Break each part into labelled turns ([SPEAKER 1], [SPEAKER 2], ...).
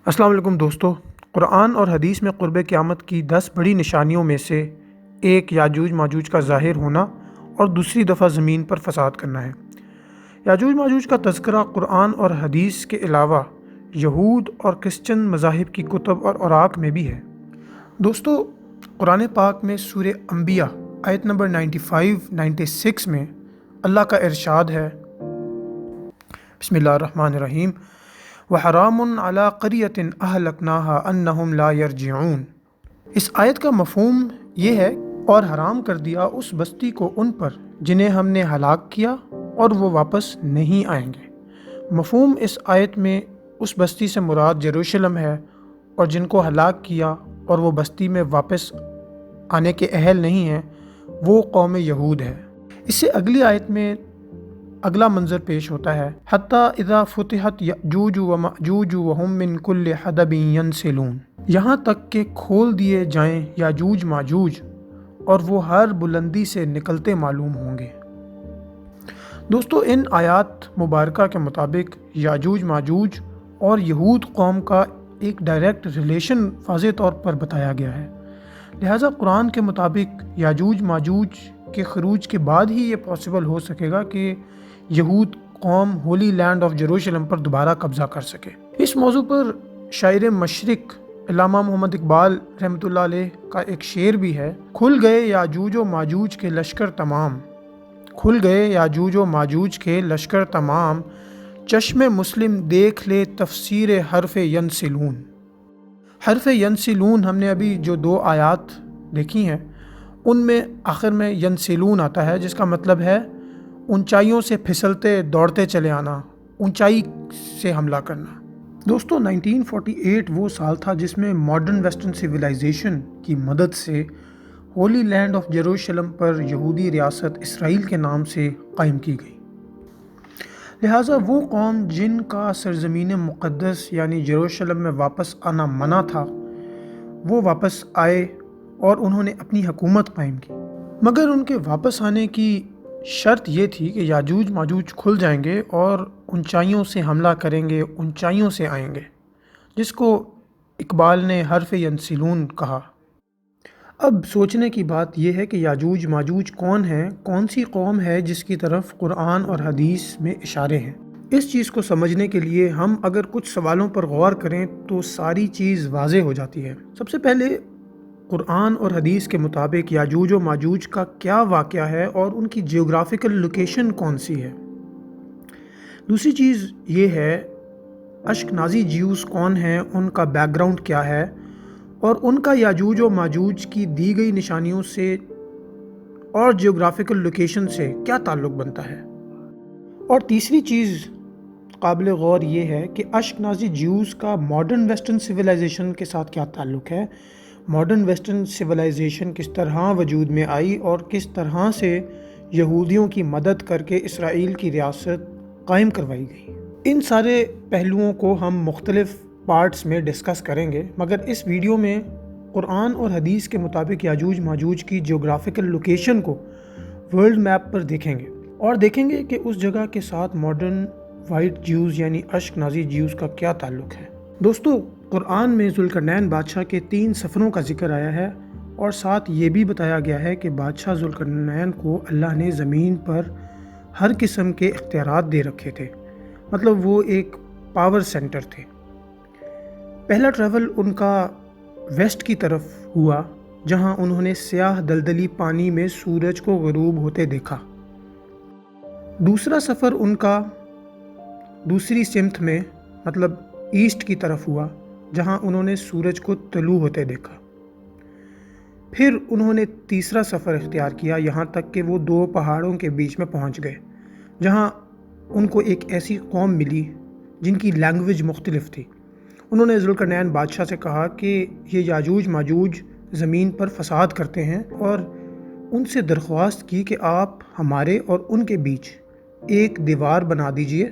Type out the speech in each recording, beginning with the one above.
[SPEAKER 1] السلام علیکم دوستو، قرآن اور حدیث میں قرب قیامت کی 10 بڑی نشانیوں میں سے ایک یاجوج ماجوج کا ظاہر ہونا اور دوسری دفعہ زمین پر فساد کرنا ہے۔ یاجوج ماجوج کا تذکرہ قرآن اور حدیث کے علاوہ یہود اور کرسچن مذاہب کی کتب اور اوراق میں بھی ہے۔ دوستو، قرآن پاک میں سورہ انبیاء آیت نمبر 95-96 میں اللہ کا ارشاد ہے، بسم اللہ الرحمن الرحیم، وَحَرَامٌ عَلَىٰ قَرْيَةٍ أَهْلَكْنَاهَا أَنَّهُمْ لَا يَرْجِعُونَ۔ اس آیت کا مفہوم یہ ہے، اور حرام کر دیا اس بستی کو ان پر جنہیں ہم نے ہلاک کیا اور وہ واپس نہیں آئیں گے۔ مفہوم اس آیت میں اس بستی سے مراد یروشلم ہے، اور جن کو ہلاک کیا اور وہ بستی میں واپس آنے کے اہل نہیں ہیں وہ قوم یہود ہے۔ اس سے اگلی آیت میں اگلا منظر پیش ہوتا ہے، حتیٰ اذا فتحت یأجوج ومأجوج وہم من کل حدب ینسلون، یہاں تک کہ کھول دیے جائیں یاجوج ماجوج اور وہ ہر بلندی سے نکلتے معلوم ہوں گے۔ دوستو، ان آیات مبارکہ کے مطابق یاجوج ماجوج اور یہود قوم کا ایک ڈائریکٹ ریلیشن واضح طور پر بتایا گیا ہے، لہٰذا قرآن کے مطابق یاجوج ماجوج کے خروج کے بعد ہی یہ پاسبل ہو سکے گا کہ یہود قوم ہولی لینڈ آف جیروشلم پر دوبارہ قبضہ کر سکے۔ اس موضوع پر شاعر مشرق علامہ محمد اقبال رحمۃ اللہ علیہ کا ایک شعر بھی ہے، کھل گئے یاجوج و ماجوج کے لشکر تمام، کھل گئے یاجوج و ماجوج کے لشکر تمام، چشم مسلم دیکھ لے تفسیر حرف ینسلون۔ حرف ینسلون ہم نے ابھی جو 2 آیات دیکھی ہیں ان میں آخر میں ینسلون آتا ہے، جس کا مطلب ہے اونچائیوں سے پھسلتے دوڑتے چلے آنا، اونچائی سے حملہ کرنا۔ دوستو، 1948 وہ سال تھا جس میں ماڈرن ویسٹرن سویلائزیشن کی مدد سے ہولی لینڈ آف جیروشلم پر یہودی ریاست اسرائیل کے نام سے قائم کی گئی۔ لہٰذا وہ قوم جن کا سرزمین مقدس یعنی جیروشلم میں واپس آنا منع تھا وہ واپس آئے اور انہوں نے اپنی حکومت قائم کی، مگر ان کے واپس آنے کی شرط یہ تھی کہ یاجوج ماجوج کھل جائیں گے اور اونچائیوں سے حملہ کریں گے، اونچائیوں سے آئیں گے، جس کو اقبال نے حرف ینسلون کہا۔ اب سوچنے کی بات یہ ہے کہ یاجوج ماجوج کون ہیں، کون سی قوم ہے جس کی طرف قرآن اور حدیث میں اشارے ہیں۔ اس چیز کو سمجھنے کے لیے ہم اگر کچھ سوالوں پر غور کریں تو ساری چیز واضح ہو جاتی ہے۔ سب سے پہلے قرآن اور حدیث کے مطابق یاجوج و ماجوج کا کیا واقعہ ہے اور ان کی جیوگرافیکل لوکیشن کون سی ہے۔ دوسری چیز یہ ہے، اشکنازی جیوز کون ہیں، ان کا بیک گراؤنڈ کیا ہے، اور ان کا یاجوج و ماجوج کی دی گئی نشانیوں سے اور جیوگرافیکل لوکیشن سے کیا تعلق بنتا ہے۔ اور تیسری چیز قابل غور یہ ہے کہ اشکنازی جیوز کا ماڈرن ویسٹرن سویلائزیشن کے ساتھ کیا تعلق ہے، ماڈرن ویسٹرن سویلائزیشن کس طرح وجود میں آئی اور کس طرح سے یہودیوں کی مدد کر کے اسرائیل کی ریاست قائم کروائی گئی۔ ان سارے پہلوؤں کو ہم مختلف پارٹس میں ڈسکس کریں گے، مگر اس ویڈیو میں قرآن اور حدیث کے مطابق یاجوج ماجوج کی جیوگرافیکل لوکیشن کو ورلڈ میپ پر دیکھیں گے، اور دیکھیں گے کہ اس جگہ کے ساتھ ماڈرن وائٹ جیوز یعنی اشکنازی جیوز کا کیا تعلق ہے۔ دوستو، قرآن میں ذوالقرنین بادشاہ کے 3 سفروں کا ذکر آیا ہے، اور ساتھ یہ بھی بتایا گیا ہے کہ بادشاہ ذوالقرنین کو اللہ نے زمین پر ہر قسم کے اختیارات دے رکھے تھے، مطلب وہ ایک پاور سینٹر تھے۔ پہلا ٹریول ان کا ویسٹ کی طرف ہوا، جہاں انہوں نے سیاہ دلدلی پانی میں سورج کو غروب ہوتے دیکھا۔ دوسرا سفر ان کا دوسری سمت میں مطلب ایسٹ کی طرف ہوا، جہاں انہوں نے سورج کو طلوع ہوتے دیکھا۔ پھر انہوں نے تیسرا سفر اختیار کیا، یہاں تک کہ وہ 2 پہاڑوں کے بیچ میں پہنچ گئے، جہاں ان کو ایک ایسی قوم ملی جن کی لینگویج مختلف تھی۔ انہوں نے ذوالقرنین بادشاہ سے کہا کہ یہ یاجوج ماجوج زمین پر فساد کرتے ہیں، اور ان سے درخواست کی کہ آپ ہمارے اور ان کے بیچ ایک دیوار بنا دیجئے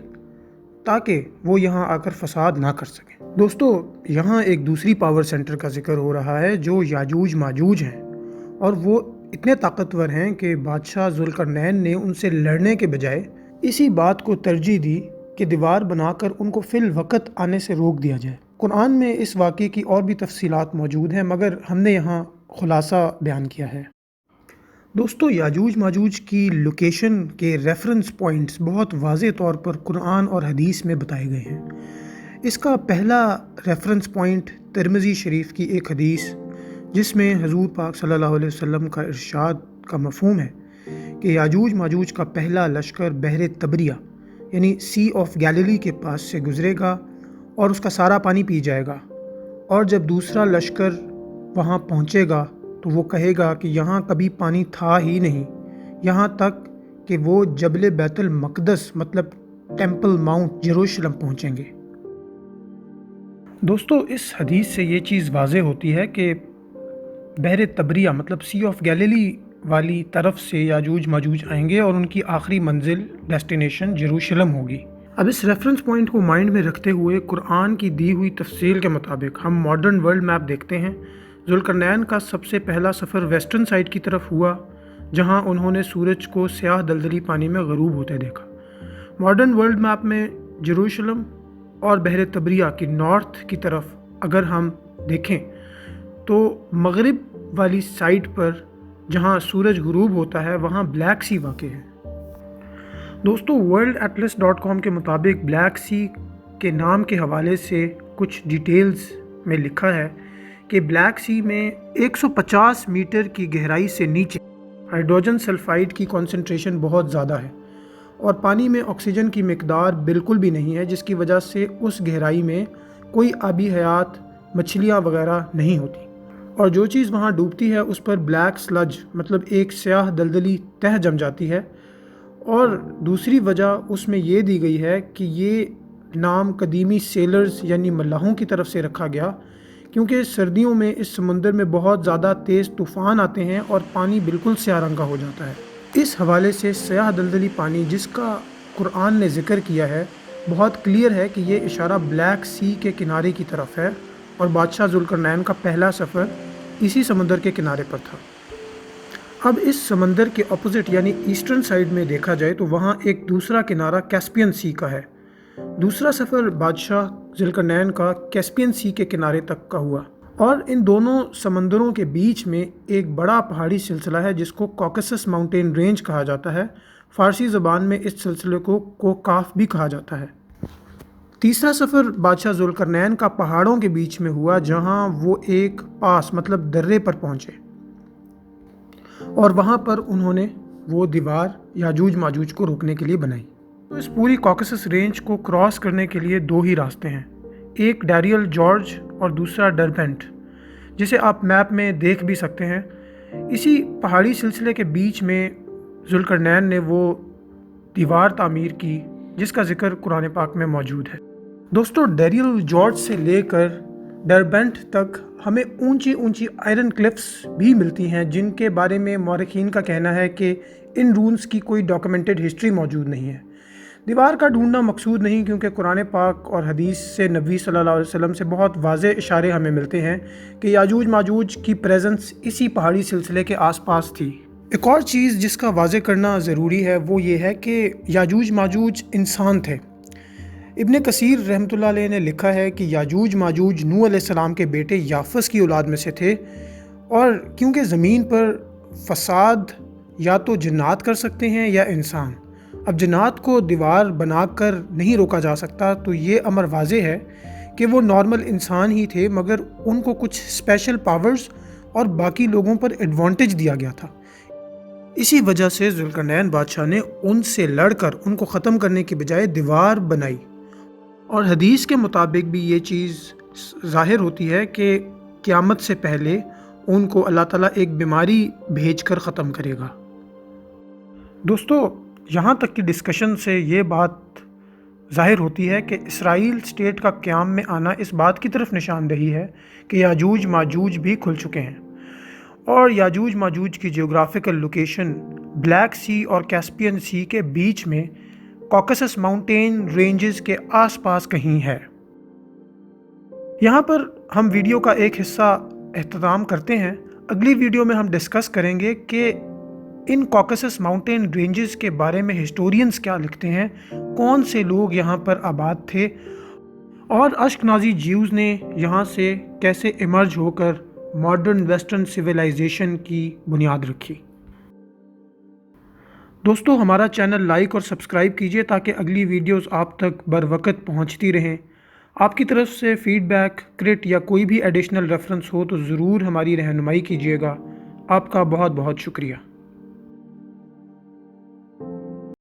[SPEAKER 1] تاکہ وہ یہاں آ کر فساد نہ کر سکیں۔ دوستو، یہاں ایک دوسری پاور سینٹر کا ذکر ہو رہا ہے جو یاجوج ماجوج ہیں، اور وہ اتنے طاقتور ہیں کہ بادشاہ ذوالقرنین نے ان سے لڑنے کے بجائے اسی بات کو ترجیح دی کہ دیوار بنا کر ان کو فی الوقت آنے سے روک دیا جائے۔ قرآن میں اس واقعے کی اور بھی تفصیلات موجود ہیں، مگر ہم نے یہاں خلاصہ بیان کیا ہے۔ دوستو، یاجوج ماجوج کی لوکیشن کے ریفرنس پوائنٹس بہت واضح طور پر قرآن اور حدیث میں بتائے گئے ہیں۔ اس کا پہلا ریفرنس پوائنٹ ترمذی شریف کی ایک حدیث، جس میں حضور پاک صلی اللہ علیہ وسلم کا ارشاد کا مفہوم ہے کہ یاجوج ماجوج کا پہلا لشکر بحر تبریہ یعنی سی آف گیلیلی کے پاس سے گزرے گا اور اس کا سارا پانی پی جائے گا، اور جب دوسرا لشکر وہاں پہنچے گا تو وہ کہے گا کہ یہاں کبھی پانی تھا ہی نہیں، یہاں تک کہ وہ جبل بیت المقدس مطلب ٹیمپل ماؤنٹ یروشلم پہنچیں گے۔ دوستو، اس حدیث سے یہ چیز واضح ہوتی ہے کہ بحر تبریہ مطلب سی آف گیلیلی والی طرف سے یاجوج ماجوج آئیں گے اور ان کی آخری منزل ڈیسٹینیشن یروشلم ہوگی۔ اب اس ریفرنس پوائنٹ کو مائنڈ میں رکھتے ہوئے قرآن کی دی ہوئی تفصیل کے مطابق ہم ماڈرن ورلڈ میپ دیکھتے ہیں۔ ذوالقرنین کا سب سے پہلا سفر ویسٹرن سائڈ کی طرف ہوا، جہاں انہوں نے سورج کو سیاہ دلدلی پانی میں غروب ہوتے دیکھا۔ ماڈرن ورلڈ میپ میں یروشلم اور بحر تبریہ کی نارتھ کی طرف اگر ہم دیکھیں تو مغرب والی سائڈ پر جہاں سورج غروب ہوتا ہے وہاں بلیک سی واقع ہے۔ دوستو، worldatlas.com کے مطابق بلیک سی کے نام کے حوالے سے کچھ ڈیٹیلز میں لکھا ہے کہ بلیک سی میں 150 میٹر کی گہرائی سے نیچے ہائیڈروجن سلفائڈ کی کانسنٹریشن بہت زیادہ ہے اور پانی میں آکسیجن کی مقدار بالکل بھی نہیں ہے، جس کی وجہ سے اس گہرائی میں کوئی آبی حیات، مچھلیاں وغیرہ نہیں ہوتی، اور جو چیز وہاں ڈوبتی ہے اس پر بلیک سلج مطلب ایک سیاہ دلدلی تہ جم جاتی ہے۔ اور دوسری وجہ اس میں یہ دی گئی ہے کہ یہ نام قدیمی سیلرز یعنی ملاحوں کی طرف سے رکھا گیا، کیونکہ سردیوں میں اس سمندر میں بہت زیادہ تیز طوفان آتے ہیں اور پانی بالکل سیاہ رنگ کا ہو جاتا ہے۔ اس حوالے سے سیاہ دلدلی پانی جس کا قرآن نے ذکر کیا ہے بہت کلیئر ہے کہ یہ اشارہ بلیک سی کے کنارے کی طرف ہے، اور بادشاہ ذوالقرنین کا پہلا سفر اسی سمندر کے کنارے پر تھا۔ اب اس سمندر کے اپوزٹ یعنی ایسٹرن سائڈ میں دیکھا جائے تو وہاں ایک دوسرا کنارہ کیسپین سی کا ہے۔ دوسرا سفر بادشاہ ذوالقرنین کا کیسپین سی کے کنارے تک کا ہوا، اور ان دونوں سمندروں کے بیچ میں ایک بڑا پہاڑی سلسلہ ہے جس کو کوکسس ماؤنٹین رینج کہا جاتا ہے۔ فارسی زبان میں اس سلسلے کو کوکاف بھی کہا جاتا ہے۔ تیسرا سفر بادشاہ ذوالقرنین کا پہاڑوں کے بیچ میں ہوا، جہاں وہ ایک پاس مطلب درے پر پہنچے، اور وہاں پر انہوں نے وہ دیوار یاجوج ماجوج کو روکنے کے لیے بنائی۔ تو اس پوری کوکسس رینج کو کراس کرنے کے لیے دو ہی راستے ہیں، ایک ڈیریل جارج اور دوسرا ڈربینٹ، جسے آپ میپ میں دیکھ بھی سکتے ہیں۔ اسی پہاڑی سلسلے کے بیچ میں ذوالقرنین نے وہ دیوار تعمیر کی جس کا ذکر قرآن پاک میں موجود ہے۔ دوستو، ڈیریل جارج سے لے کر ڈربینٹ تک ہمیں اونچی اونچی آئرن کلفس بھی ملتی ہیں، جن کے بارے میں مورخین کا کہنا ہے کہ ان رونز کی کوئی ڈاکیومنٹڈ ہسٹری موجود نہیں ہے۔ دیوار کا ڈھونڈنا مقصود نہیں، کیونکہ قرآن پاک اور حدیث سے نبی صلی اللہ علیہ وسلم سے بہت واضح اشارے ہمیں ملتے ہیں کہ یاجوج ماجوج کی پریزنس اسی پہاڑی سلسلے کے آس پاس تھی۔ ایک اور چیز جس کا واضح کرنا ضروری ہے وہ یہ ہے کہ یاجوج ماجوج انسان تھے۔ ابن کثیر رحمۃ اللہ علیہ نے لکھا ہے کہ یاجوج ماجوج نوح علیہ السلام کے بیٹے یافس کی اولاد میں سے تھے، اور کیونکہ زمین پر فساد یا تو جنات کر سکتے ہیں یا انسان، اب جنات کو دیوار بنا کر نہیں روکا جا سکتا، تو یہ امر واضح ہے کہ وہ نارمل انسان ہی تھے، مگر ان کو کچھ اسپیشل پاورز اور باقی لوگوں پر ایڈوانٹیج دیا گیا تھا۔ اسی وجہ سے ذوالقرنین بادشاہ نے ان سے لڑ کر ان کو ختم کرنے کی بجائے دیوار بنائی، اور حدیث کے مطابق بھی یہ چیز ظاہر ہوتی ہے کہ قیامت سے پہلے ان کو اللہ تعالیٰ ایک بیماری بھیج کر ختم کرے گا۔ دوستو، یہاں تک کی ڈسکشن سے یہ بات ظاہر ہوتی ہے کہ اسرائیل اسٹیٹ کا قیام میں آنا اس بات کی طرف نشاندہی ہے کہ یاجوج ماجوج بھی کھل چکے ہیں، اور یاجوج ماجوج کی جیوگرافیکل لوکیشن بلیک سی اور کیسپین سی کے بیچ میں کوکسس ماؤنٹین رینجز کے آس پاس کہیں ہے۔ یہاں پر ہم ویڈیو کا ایک حصہ اختتام کرتے ہیں۔ اگلی ویڈیو میں ہم ڈسکس کریں گے کہ ان کاکسس ماؤنٹین رینجز کے بارے میں ہسٹورینز کیا لکھتے ہیں، کون سے لوگ یہاں پر آباد تھے اور اشکنازی جیوز نے یہاں سے کیسے ایمرج ہو کر ماڈرن ویسٹرن سویلائزیشن کی بنیاد رکھی۔ دوستو ہمارا چینل لائک اور سبسکرائب کیجئے تاکہ اگلی ویڈیوز آپ تک بر وقت پہنچتی رہیں۔ آپ کی طرف سے فیڈ بیک، کرٹ یا کوئی بھی ایڈیشنل ریفرنس ہو تو ضرور ہماری رہنمائی کیجئے گا۔ آپ کا بہت بہت شکریہ۔